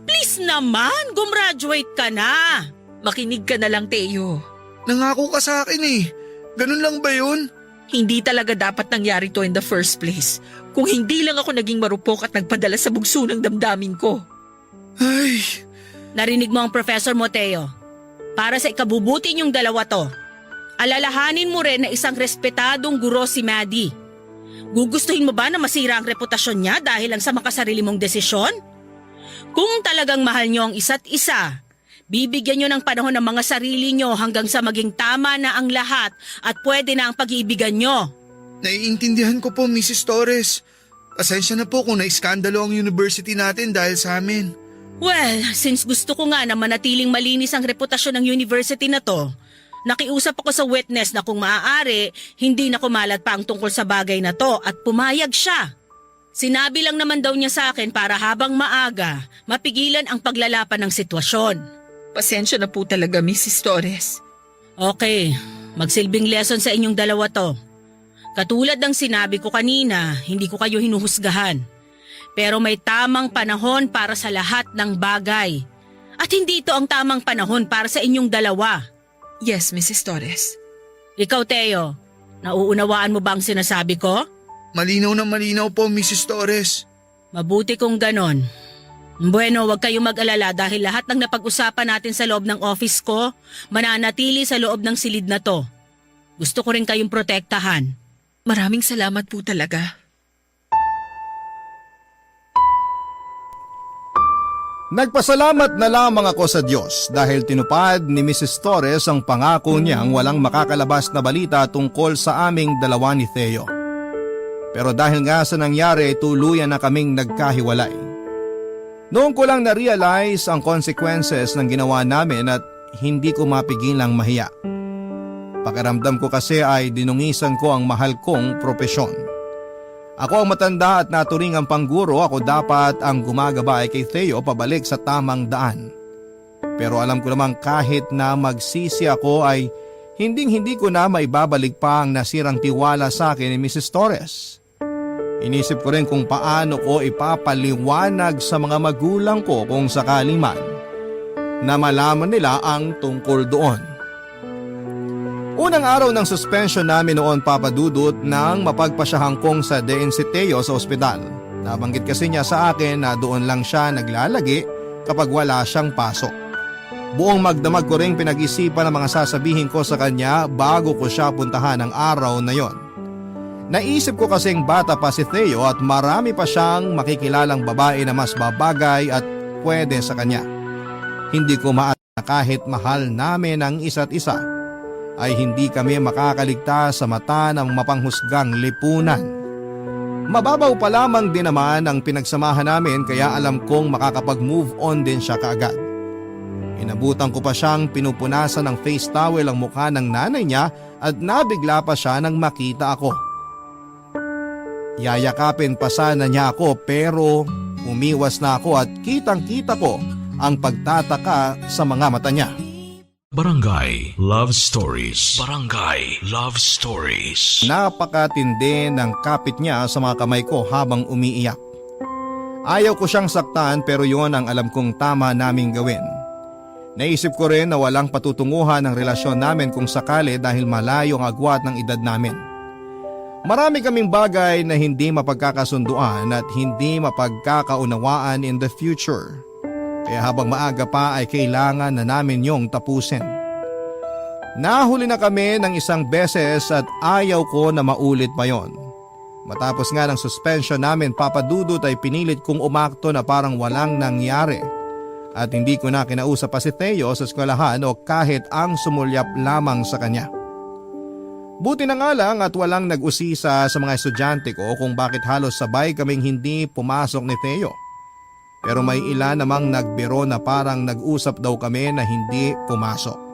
Please naman, gumraduate ka na.
Makinig ka na lang, Teo.
Nangako ka sa akin eh. Ganun lang ba yun?
Hindi talaga dapat nangyari to in the first place. Kung hindi lang ako naging marupok at nagpadala sa bugso ng damdamin ko.
Ay,
Narinig mo ang professor mo, Teo. Para sa ikabubuti niyong dalawa to, alalahanin mo rin na isang respetadong guro si Maddie. Gugustuhin mo ba na masira ang reputasyon niya dahil lang sa makasarili mong desisyon? Kung talagang mahal niyo ang isa't isa, bibigyan niyo ng panahon ng mga sarili niyo hanggang sa maging tama na ang lahat at pwede na ang pag-iibigan niyo.
naiintindihan ko po, Mrs. Torres. Pasensya na po kung naiskandalo ang university natin dahil sa amin.
Well, since gusto ko nga na manatiling malinis ang reputasyon ng university na to, nakiusap ako sa witness na kung maaari, hindi na kumalat pa ang tungkol sa bagay na to at pumayag siya. Sinabi lang naman daw niya sa akin para habang maaga, mapigilan ang paglalapan ng sitwasyon.
Pasensya na po talaga, Mrs. Torres.
Okay, magsilbing lesson sa inyong dalawa to. Katulad ng sinabi ko kanina, hindi ko kayo hinuhusgahan. Pero may tamang panahon para sa lahat ng bagay. At hindi ito ang tamang panahon para sa inyong dalawa.
Yes, Mrs. Torres.
Ikaw, Teo, nauunawaan mo ba ang sinasabi ko?
Malinaw na malinaw po, Mrs. Torres.
Mabuti kung ganon. Bueno, huwag kayong mag-alala dahil lahat ng napag-usapan natin sa loob ng office ko, mananatili sa loob ng silid na to. Gusto ko rin kayong protektahan.
Maraming salamat po talaga.
Nagpasalamat na lamang ako sa Diyos dahil tinupad ni Mrs. Torres ang pangako niyang walang makakalabas na balita tungkol sa aming dalawa ni Theo. Pero dahil nga sa nangyari, tuluyan na kaming nagkahiwalay. Noon ko lang na-realize ang consequences ng ginawa namin at hindi ko mapigilang mahiya. Pakiramdam ko kasi ay dinungisan ko ang mahal kong propesyon. Ako ang matanda at naturing ang pangguro, ako dapat ang gumagabay kay Theo pabalik sa tamang daan. Pero alam ko namang kahit na magsisi ako ay hindi ko na maibabalik pa ang nasirang tiwala sa akin ni Mrs. Torres. Inisip ko rin kung paano ko ipapaliwanag sa mga magulang ko kung sakali man na malaman nila ang tungkol doon. Unang araw ng suspension namin noon, Papa Dudut, nang mapagpasyahang kong sa DN si Theo sa ospital. Nabanggit kasi niya sa akin na doon lang siya naglalagi kapag wala siyang pasok. Buong magdamag ko ring pinag-isipan ang mga sasabihin ko sa kanya bago ko siya puntahan ng araw na yon. Naisip ko kasing bata pa si Theo at marami pa siyang makikilalang babae na mas babagay at pwede sa kanya. Hindi ko maat na kahit mahal namin ang isa't isa, ay hindi kami makakaligtas sa mata ng mapanghusgang lipunan. Mababaw pa lamang din naman ang pinagsamahan namin kaya alam kong makakapag-move on din siya kaagad. Inabutan ko pa siyang pinupunasan ng face towel ang mukha ng nanay niya at nabigla pa siya nang makita ako. Yayakapin pa sana niya ako pero umiwas na ako at kitang-kita ko ang pagtataka sa mga mata niya.
Barangay Love Stories. Barangay Love Stories.
Napakatindi ng kapit niya sa mga kamay ko habang umiiyak. Ayaw ko siyang saktan pero yon ang alam kong tama naming gawin. Naisip ko rin na walang patutunguhan ang relasyon namin kung sakali dahil malayo ang agwat ng edad namin. Marami kaming bagay na hindi mapagkakasunduan at hindi mapagkakaunawaan in the future. Kaya habang maaga pa ay kailangan na namin yung tapusin. Nahuli na kami ng isang beses at ayaw ko na maulit pa yon. Matapos nga ng suspension namin, Papa Dudut, ay pinilit kong umakto na parang walang nangyari. At hindi ko na kinausap pa si Theo sa eskwelahan o kahit ang sumulyap lamang sa kanya. Buti na nga lang at walang nag-usisa sa mga estudyante ko kung bakit halos sabay kaming hindi pumasok ni Theo. Pero may ilan namang nagbiro na parang nag-usap daw kami na hindi pumasok.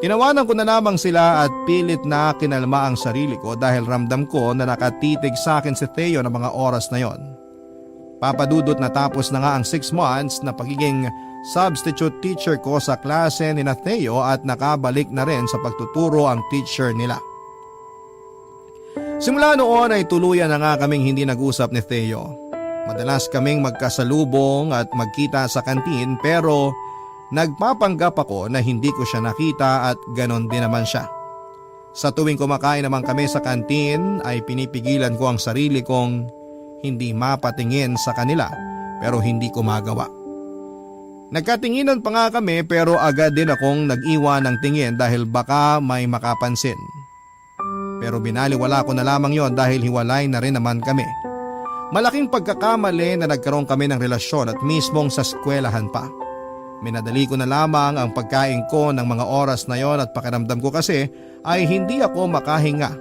Tinawanan ko na lamang sila at pilit na kinalma ang sarili ko dahil ramdam ko na nakatitig sa akin si Theo ng mga oras na yon. Papadudot na tapos na nga ang 6 months na pagiging substitute teacher ko sa klase ni Theo at nakabalik na rin sa pagtuturo ang teacher nila. Simula noon ay tuluyan na nga kaming hindi nag-usap ni Theo. Madalas kaming magkasalubong at magkita sa kantin pero nagpapanggap ako na hindi ko siya nakita at ganon din naman siya. Sa tuwing kumakain naman kami sa kantin ay pinipigilan ko ang sarili kong hindi mapatingin sa kanila pero hindi ko magawa. Nagkatinginan pa nga kami pero agad din akong nag-iwan ng tingin dahil baka may makapansin. Pero binaliwala ko na lamang yon dahil hiwalay na rin naman kami. Malaking pagkakamali na nagkaroon kami ng relasyon at mismong sa eskwelahan pa. Minadali ko na lamang ang pagkain ko ng mga oras na yon at pakiramdam ko kasi ay hindi ako makahinga.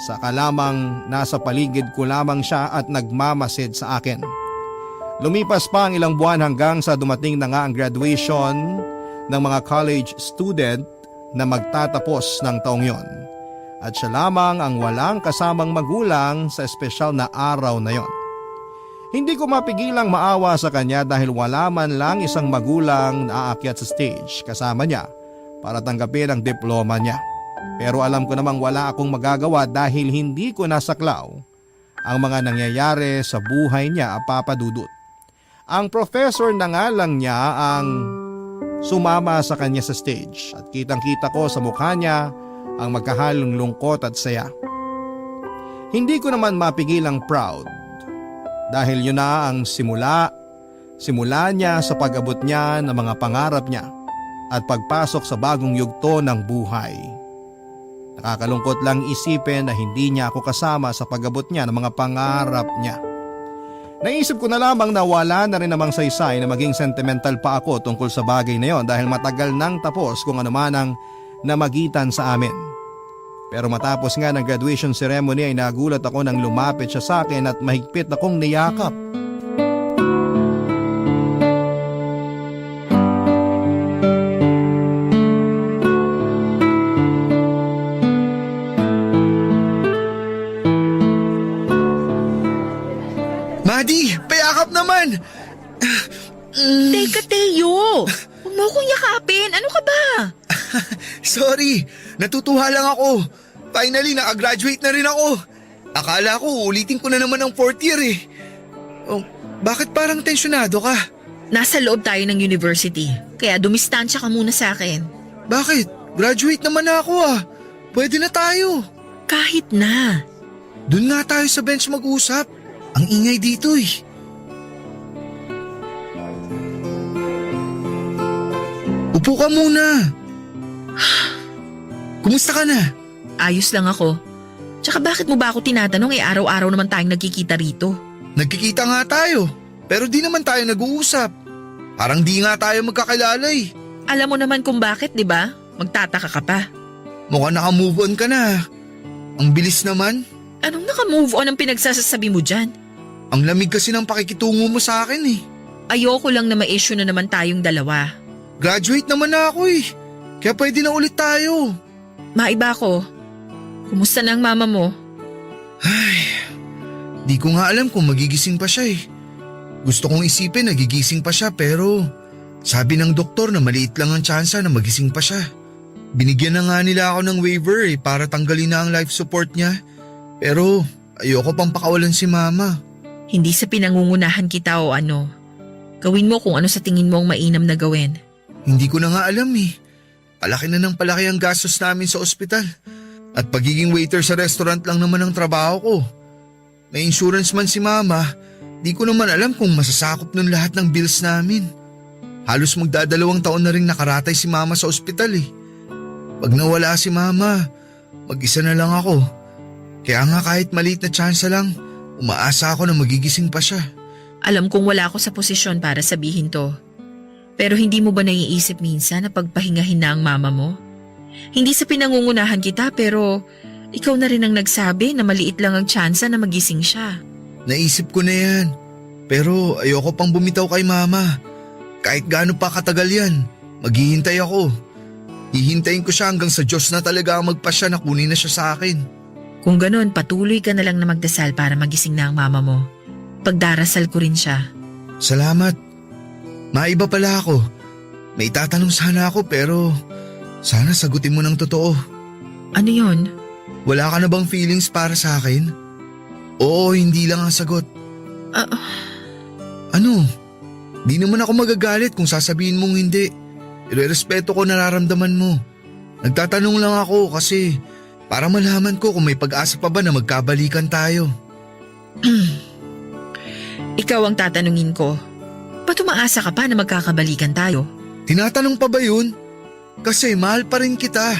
Saka lamang nasa paligid ko lamang siya at nagmamasid sa akin. Lumipas pa ang ilang buwan hanggang sa dumating na nga ang graduation ng mga college student na magtatapos ng taong yon. At siya lamang ang walang kasamang magulang sa espesyal na araw na yon. Hindi ko mapigilang maawa sa kanya dahil wala man lang isang magulang na aakyat sa stage kasama niya para tanggapin ang diploma niya. Pero alam ko namang wala akong magagawa dahil hindi ko nasaklaw ang mga nangyayari sa buhay niya, Papadudot. Ang professor na nga lang niya ang sumama sa kanya sa stage at kitang-kita ko sa mukha niya ang magkahalong lungkot at saya. Hindi ko naman mapigilang proud dahil yun na ang simula niya sa pag-abot niya ng mga pangarap niya at pagpasok sa bagong yugto ng buhay. Nakakalungkot lang isipin na hindi niya ako kasama sa pag-abot niya ng mga pangarap niya. Naisip ko na lamang na wala na rin namang saysay na maging sentimental pa ako tungkol sa bagay na yon dahil matagal nang tapos kung ano man ang namagitan sa amin. Pero matapos nga ng graduation ceremony ay nagulat ako nang lumapit siya sa akin at mahigpit akong niyakap.
Madi, payakap naman!
Teka, Theo! Huwag mo akong yakapin. Ano ka ba?
Sorry, natutuwa lang ako. Finally, nakagraduate na rin ako. Akala ko ulitin ko na naman ang 4th year eh. Oh, bakit parang tensyonado ka?
Nasa loob tayo ng university. Kaya dumistansya ka muna sa akin.
Bakit? Graduate naman na ako ah. Pwede na tayo.
Kahit na.
Doon nga tayo sa bench mag-usap. Ang ingay dito eh. Upo ka muna. Kumusta ka na?
Ayos lang ako. Tsaka bakit mo ba ako tinatanong araw-araw naman tayong nagkikita rito?
Nagkikita nga tayo, pero di naman tayo nag-uusap. Parang di nga tayo magkakilala eh.
Alam mo naman kung bakit, di ba? Magtataka ka pa.
Mukhang naka-move on ka na. Ang bilis naman.
Anong naka-move on ang pinagsasasabi mo dyan?
Ang lamig kasi ng pakikitungo mo sa akin eh.
Ayoko lang na ma-issue na naman tayong dalawa.
Graduate naman na ako eh. Kaya pwede na ulit tayo.
Maiba ko. Kumusta na ang mama mo?
Ay, di ko nga alam kung magigising pa siya eh. Gusto kong isipin nagigising pa siya pero sabi ng doktor na maliit lang ang tsansa na magising pa siya. Binigyan na nga nila ako ng waiver eh para tanggalin na ang life support niya. Pero ayoko pang pakawalan si mama.
Hindi sa pinangungunahan kita o ano. Gawin mo kung ano sa tingin mo ang mainam na gawin.
Hindi ko na nga alam eh. Palaki na ng palaki ang gastos namin sa ospital. At pagiging waiter sa restaurant lang naman ang trabaho ko. May insurance man si mama, di ko naman alam kung masasakop nun lahat ng bills namin. Halos magdadalawang taon na rin nakaratay si mama sa ospital eh. Pag nawala si mama, mag-isa na lang ako. Kaya nga kahit maliit na tsansa lang, umaasa ako na magigising pa siya.
Alam kong wala ako sa posisyon para sabihin to. Pero hindi mo ba naiisip minsan na pagpahingahin na ang mama mo? Hindi sa pinangungunahan kita pero ikaw na rin ang nagsabi na maliit lang ang tsansa na magising siya.
Naisip ko na yan. Pero ayoko pang bumitaw kay mama. Kahit gaano pa katagal yan, maghihintay ako. Hihintayin ko siya hanggang sa Diyos na talaga ang magpasya na kunin na siya sa akin.
Kung ganun, patuloy ka na lang na magdasal para magising na ang mama mo. Pagdarasal ko rin siya.
Salamat. Maiba pala ako. May tatanong sana ako pero sana sagutin mo ng totoo.
Ano yon?
Wala ka na bang feelings para sa akin? Oo, hindi lang ang sagot. Ano? Di naman ako magagalit kung sasabihin mong hindi. Irerespeto ko nararamdaman mo. Nagtatanong lang ako kasi para malaman ko kung may pag-asa pa ba na magkabalikan tayo.
Ikaw ang tatanungin ko. Ba't umaasa ka pa na magkakabalikan tayo?
Tinatanong pa ba yun? Kasi mahal pa rin kita.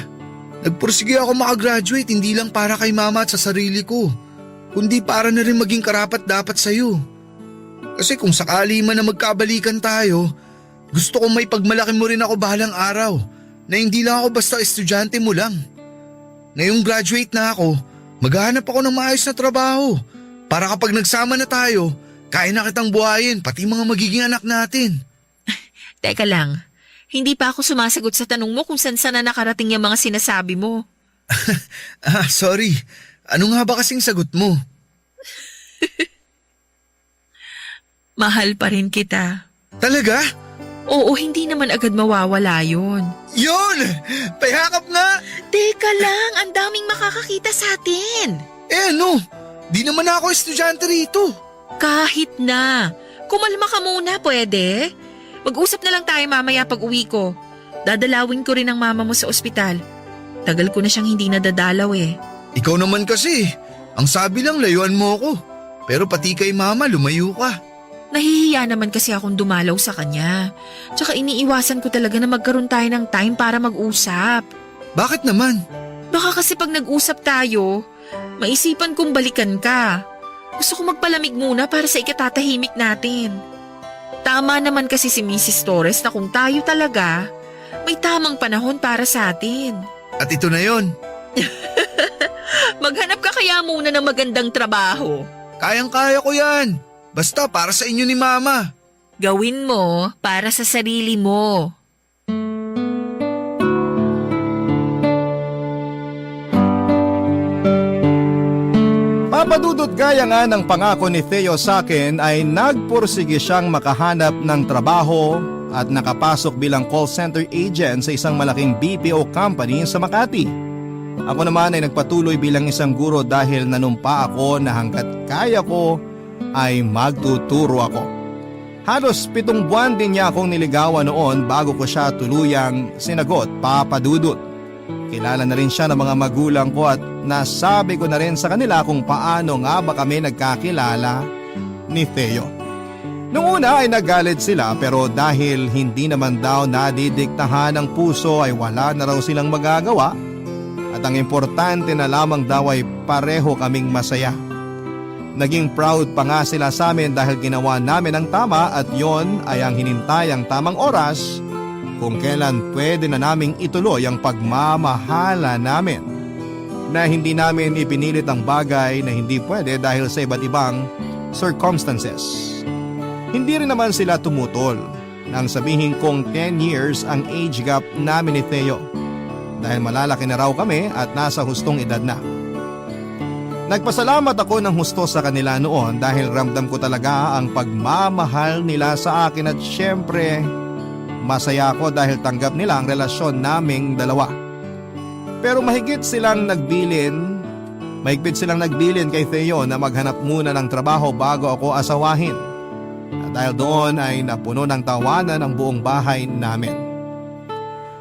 Nagpursige ako makagraduate hindi lang para kay mama at sa sarili ko, kundi para na rin maging karapat dapat sa'yo. Kasi kung sakali man na magkabalikan tayo, gusto kong may pagmalaki mo rin ako bahalang araw na hindi lang ako basta estudyante mo lang. Ngayong graduate na ako, maghahanap ako ng maayos na trabaho para kapag nagsama na tayo, kaya na kitang buhayin pati mga magiging anak natin.
Teka lang, hindi pa ako sumasagot sa tanong mo kung saan na nakarating yung mga sinasabi mo.
Sorry. Ano nga ba kasing sagot mo?
Mahal pa rin kita.
Talaga?
Oo, hindi naman agad mawawala yun.
Yun! Pahakap nga!
Teka lang, ang daming makakakita sa atin.
Ano? Di naman ako estudyante rito.
Kahit na. Kumalma ka muna, pwede? Mag-usap na lang tayo mamaya pag uwi ko. Dadalawin ko rin ang mama mo sa ospital. Tagal ko na siyang hindi nadadalaw eh.
Ikaw naman kasi. Ang sabi lang layuan mo ako. Pero pati kay mama lumayo ka.
Nahihiya naman kasi akong dumalaw sa kanya. Tsaka iniiwasan ko talaga na magkaroon tayo ng time para mag-usap.
Bakit naman?
Baka kasi pag nag-usap tayo, maisipan kong balikan ka. Gusto ko magpalamig muna para sa ikatatahimik natin. Tama naman kasi si Mrs. Torres na kung tayo talaga, may tamang panahon para sa atin.
At ito na yon.
Maghanap ka kaya muna ng magandang trabaho.
Kayang-kaya ko yan. Basta para sa inyo ni mama.
Gawin mo para sa sarili mo.
Papadudot gaya nga ng pangako ni Theo sa akin ay nagpursige siyang makahanap ng trabaho at nakapasok bilang call center agent sa isang malaking BPO company sa Makati. Ako naman ay nagpatuloy bilang isang guro dahil nanumpa ako na hanggat kaya ko ay magtuturo ako. Halos 7 buwan din niya akong niligawan noon bago ko siya tuluyang sinagot, Papa Dudut. Kilala na rin siya ng mga magulang ko at nasabi ko na rin sa kanila kung paano nga ba kami nagkakilala ni Theo. Noong una ay nagalit sila pero dahil hindi naman daw nadidiktahan ng puso ay wala na raw silang magagawa at ang importante na lamang daw ay pareho kaming masaya. Naging proud pa nga sila sa amin dahil ginawa namin ang tama at yon ay ang hinintay ang tamang oras kung kailan pwede na naming ituloy ang pagmamahala namin. Na hindi namin ipinilit ang bagay na hindi pwede dahil sa iba't ibang circumstances. Hindi rin naman sila tumutol nang sabihin kong 10 years ang age gap namin ni Theo dahil malalaki na raw kami at nasa hustong edad na. Nagpasalamat ako ng husto sa kanila noon dahil ramdam ko talaga ang pagmamahal nila sa akin at syempre masaya ako dahil tanggap nila ang relasyon naming dalawa. Pero mahigpit silang nagbilin kay Theo na maghanap muna ng trabaho bago ako asawahin. At dahil doon ay napuno ng tawanan ang buong bahay namin.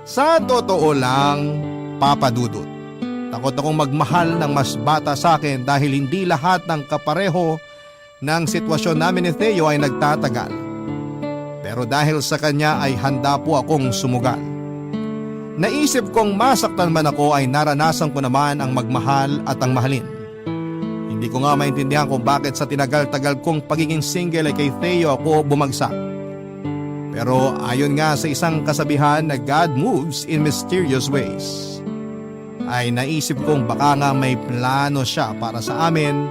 Sa totoo lang, Papa Dudut, takot akong magmahal ng mas bata sa akin dahil hindi lahat ng kapareho ng sitwasyon namin ni Theo ay nagtatagal. Pero dahil sa kanya ay handa po akong sumugal. Naisip kong masaktan man ako ay naranasan ko naman ang magmahal at ang mahalin. Hindi ko nga maintindihan kung bakit sa tinagal-tagal kong pagiging single ay kay Theo ako bumagsak. Pero ayon nga sa isang kasabihan na God moves in mysterious ways, ay naisip kong baka nga may plano siya para sa amin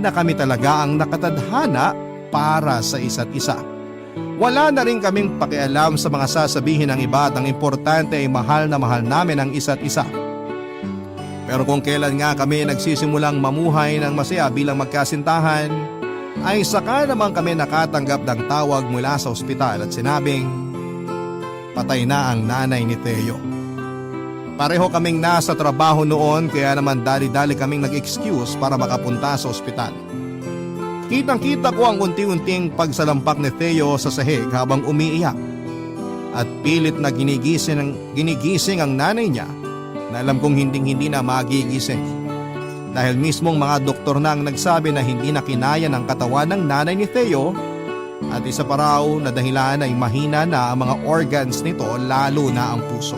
na kami talaga ang nakatadhana para sa isa't isa. Wala na rin kaming pakialam sa mga sasabihin ng iba at ang importante ay mahal na mahal namin ang isa't isa. Pero kung kailan nga kami nagsisimulang mamuhay ng masaya bilang magkasintahan, ay saka naman kami nakatanggap ng tawag mula sa ospital at sinabing patay na ang nanay ni Teo. Pareho kaming nasa trabaho noon kaya naman dali-dali kaming nag-excuse para makapunta sa ospital. Kitang-kita ko ang unti-unting pagsalampak ni Teo sa sahig habang umiiyak at pilit na ginigising ang nanay niya na alam kong hinding-hindi na magigising. Dahil mismong mga doktor na ang nagsabi na hindi na kinaya ng katawan ng nanay ni Teo at isa pa raw na dahilan ay mahina na ang mga organs nito lalo na ang puso.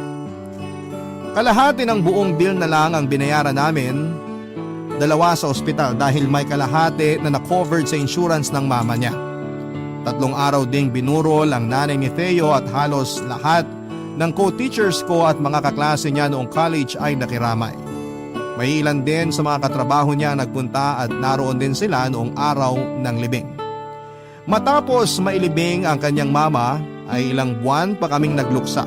Kalahati ng buong bill na lang ang binayaran namin, 2 sa ospital dahil may kalahati na na-covered sa insurance ng mama niya. 3 araw ding binurol ang nanay ni Teo at halos lahat ng co-teachers ko at mga kaklase niya noong college ay nakiramay. May ilan din sa mga katrabaho niya nagpunta at naroon din sila noong araw ng libing. Matapos mailibing ang kanyang mama ay ilang buwan pa kaming nagluksa.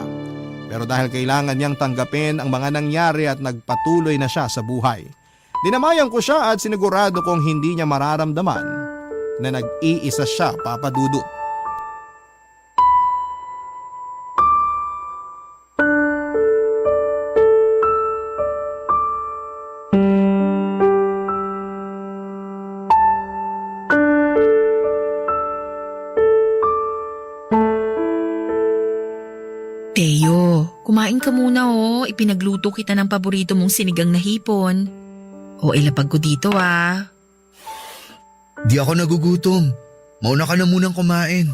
Pero dahil kailangan niyang tanggapin ang mga nangyari at nagpatuloy na siya sa buhay, dinamayan ko siya at sinigurado kong hindi niya mararamdaman na nag-iisa siya, Papa Dudut.
Teo, kumain ka muna oh. Ipinagluto kita ng paborito mong sinigang na hipon. O ilapag ko dito ah.
Di ako nagugutom. Mauna ka na munang kumain.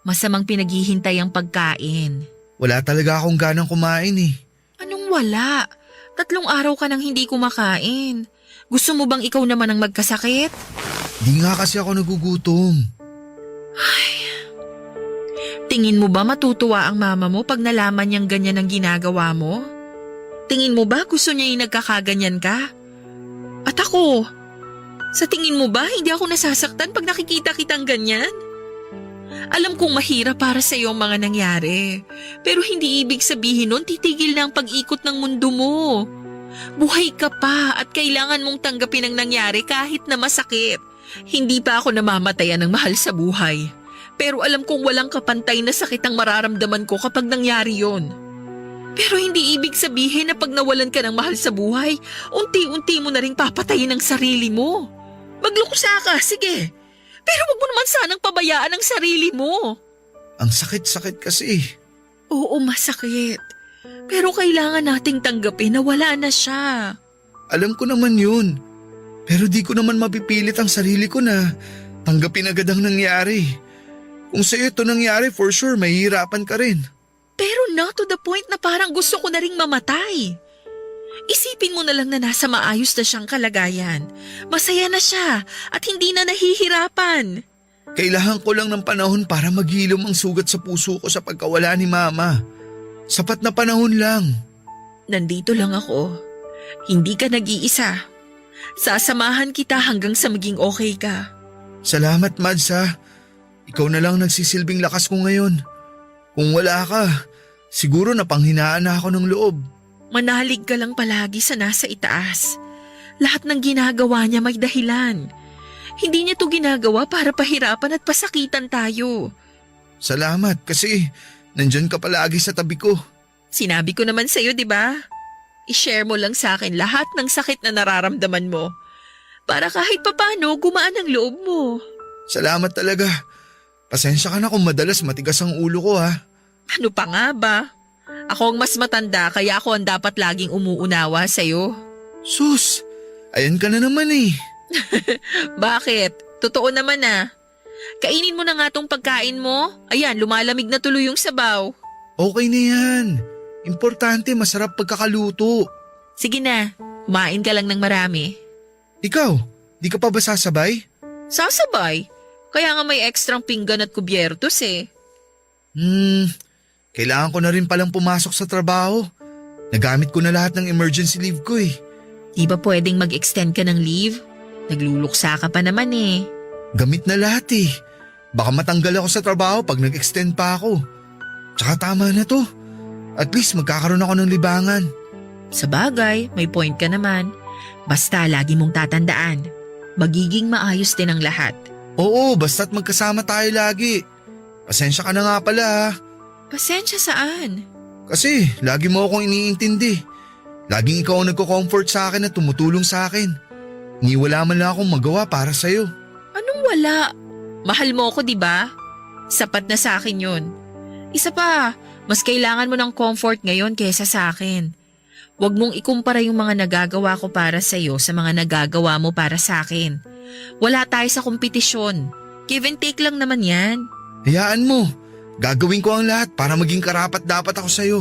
Masamang pinaghihintay ang pagkain.
Wala talaga akong ganang kumain eh.
Anong wala? 3 araw ka nang hindi kumakain. Gusto mo bang ikaw naman ang magkasakit?
Di nga kasi ako nagugutom.
Tingin mo ba matutuwa ang mama mo pag nalaman niyang ganyan ang ginagawa mo? Tingin mo ba gusto niya yung nagkakaganyan ka? At ako, sa tingin mo ba hindi ako nasasaktan pag nakikita kitang ganyan? Alam kong mahirap para sa iyo ang mga nangyari, pero hindi ibig sabihin nun titigil na ang pag-ikot ng mundo mo. Buhay ka pa at kailangan mong tanggapin ang nangyari kahit na masakit. Hindi pa ako namamatayan ng mahal sa buhay. Pero alam kong walang kapantay na sakit ang mararamdaman ko kapag nangyari yon. Pero hindi ibig sabihin na pag nawalan ka ng mahal sa buhay, unti-unti mo na rin papatayin ang sarili mo. Magluksa ka, sige. Pero wag mo naman sanang pabayaan ang sarili mo.
Ang sakit-sakit kasi.
Oo, masakit. Pero kailangan nating tanggapin na wala na siya.
Alam ko naman yun. Pero di ko naman mapipilit ang sarili ko na tanggapin agad ang nangyari. Kung sa'yo ito nangyari, for sure, mahihirapan ka rin.
Pero not to the point na parang gusto ko na ring mamatay. Isipin mo na lang na nasa maayos na siyang kalagayan. Masaya na siya at hindi na nahihirapan.
Kailangan ko lang ng panahon para maghilom ang sugat sa puso ko sa pagkawala ni Mama. Sapat na panahon lang.
Nandito lang ako. Hindi ka nag-iisa. Sasamahan kita hanggang sa maging okay ka.
Salamat, Mads ha. Ikaw na lang nagsisilbing lakas ko ngayon. Kung wala ka, siguro napanghinaan na ako ng loob.
Manalig ka lang palagi sa nasa itaas. Lahat ng ginagawa niya may dahilan. Hindi niya to ginagawa para pahirapan at pasakitan tayo.
Salamat kasi nandyan ka palagi sa tabi ko.
Sinabi ko naman sa'yo, di ba? I-share mo lang sa akin lahat ng sakit na nararamdaman mo. Para kahit papano gumaan ang loob mo.
Salamat talaga. Pasensya ka na kung madalas matigas ang ulo ko ha.
Ano pa nga ba? Ako ang mas matanda kaya ako ang dapat laging umuunawa sa'yo.
Sus, ayan ka na naman eh.
Bakit? Totoo naman ah. Kainin mo na nga tong pagkain mo. Ayan, lumalamig na tuloy yung sabaw.
Okay na yan. Importante, masarap pagkakaluto.
Sige na, kumain ka lang ng marami.
Ikaw, di ka pa ba sasabay?
Sasabay? Kaya nga may ekstrang pinggan at kubyertos eh.
Kailangan ko na rin palang pumasok sa trabaho. Nagamit ko na lahat ng emergency leave ko eh.
Di ba pwedeng mag-extend ka ng leave? Nagluluksa ka pa naman eh.
Gamit na lahat eh. Baka matanggal ako sa trabaho pag nag-extend pa ako. Tsaka tama na to. At least magkakaroon ako ng libangan.
Sa bagay, may point ka naman. Basta lagi mong tatandaan, magiging maayos din ang lahat.
Oo, basta't magkasama tayo lagi. Pasensya ka na nga pala ha.
Pasensya saan?
Kasi lagi mo akong iniintindi. Laging ikaw ang nagko-comfort sa akin at tumutulong sa akin. Ni wala man lang akong magawa para sa'yo.
Anong wala? Mahal mo ako, di ba? Sapat na sa akin yun. Isa pa, mas kailangan mo ng comfort ngayon kaysa sa akin. Huwag mong ikumpara yung mga nagagawa ko para sa'yo sa mga nagagawa mo para sa akin. Wala tayo sa kompetisyon. Give and take lang naman yan.
Hayaan mo. Gagawin ko ang lahat para maging karapat-dapat ako sa'yo.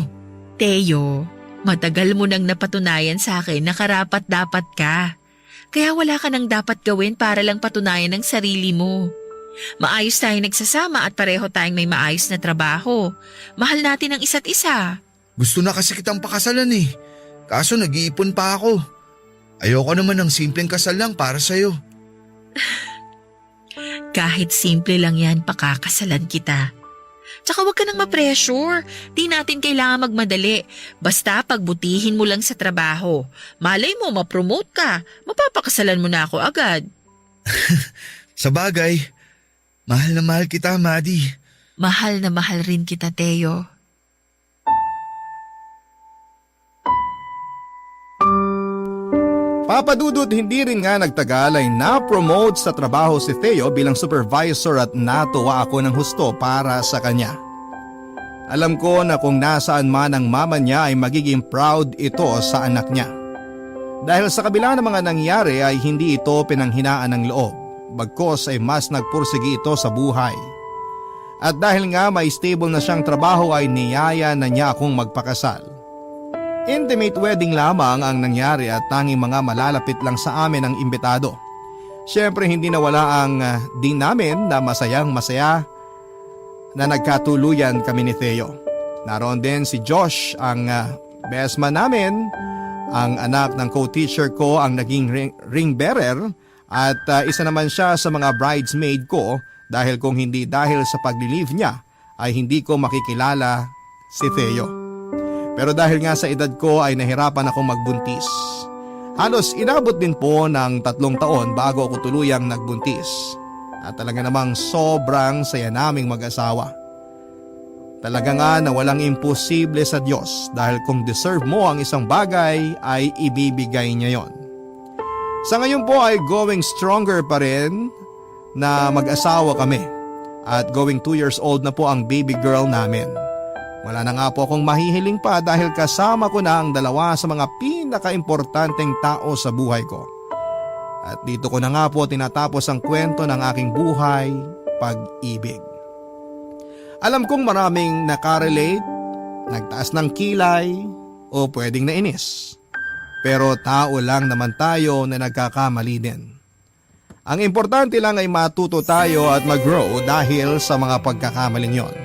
Teo, matagal mo nang napatunayan sa akin na karapat-dapat ka. Kaya wala ka nang dapat gawin para lang patunayan ang sarili mo. Maayos tayong nagsasama at pareho tayong may maayos na trabaho. Mahal natin ang isa't isa.
Gusto na kasi kitang pakasalan eh. Kaso nag-iipon pa ako. Ayoko naman ng simpleng kasal lang para sa'yo.
Kahit simple lang yan, pakakasalan kita. Tsaka huwag ka nang ma-pressure. Di natin kailangan magmadali. Basta pagbutihin mo lang sa trabaho. Malay mo, ma-promote ka. Mapapakasalan mo na ako agad.
Sa bagay, mahal na mahal kita, Maddie.
Mahal na mahal rin kita, Teo.
Papadudot hindi rin nga nagtagal ay na-promote sa trabaho si Theo bilang supervisor at natuwa ako ng husto para sa kanya. Alam ko na kung nasaan man ang mama niya ay magiging proud ito sa anak niya. Dahil sa kabila ng mga nangyari ay hindi ito pinanghinaan ng loob, bagkos ay mas nagpursigi ito sa buhay. At dahil nga may stable na siyang trabaho ay niyaya na niya akong magpakasal. Intimate wedding lamang ang nangyari at tanging mga malalapit lang sa amin ang imbitado. Siyempre hindi nawala ang din namin na masayang masaya na nagkatuluyan kami ni Theo. Naroon din si Josh, ang best man namin, ang anak ng co-teacher ko ang naging ring bearer at isa naman siya sa mga bridesmaid ko dahil kung hindi dahil sa pag-leave niya ay hindi ko makikilala si Theo. Pero dahil nga sa edad ko ay nahirapan akong magbuntis. Halos inabot din po ng 3 taon bago ako tuluyang nagbuntis. At talaga namang sobrang saya naming mag-asawa. Talaga nga na walang imposible sa Diyos dahil kung deserve mo ang isang bagay ay ibibigay niya yon. Sa ngayon po ay going stronger pa rin na mag-asawa kami. At going 2 years old na po ang baby girl namin. Wala na nga po akong mahihiling pa dahil kasama ko na ang 2 sa mga pinaka-importanteng tao sa buhay ko. At dito ko na nga po tinatapos ang kwento ng aking buhay, pag-ibig. Alam kong maraming nakarelate, nagtaas ng kilay o pwedeng nainis. Pero tao lang naman tayo na nagkakamali din. Ang importante lang ay matuto tayo at mag-grow dahil sa mga pagkakamaling yon.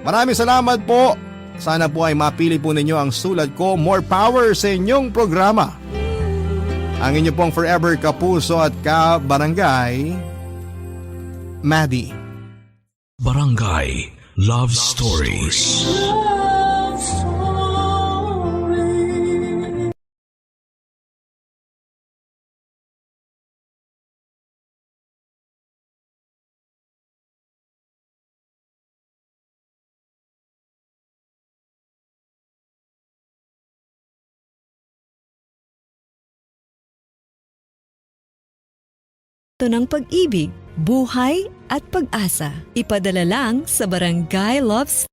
Maraming salamat po. Sana po ay mapili po ninyo ang sulat ko. More power sa inyong programa. Ang inyo pong forever kapuso at ka-barangay, Maddie.
Barangay Love Stories.
Love Story.
Ito ng pag-ibig, buhay at pag-asa. Ipadala lang sa Barangay Loves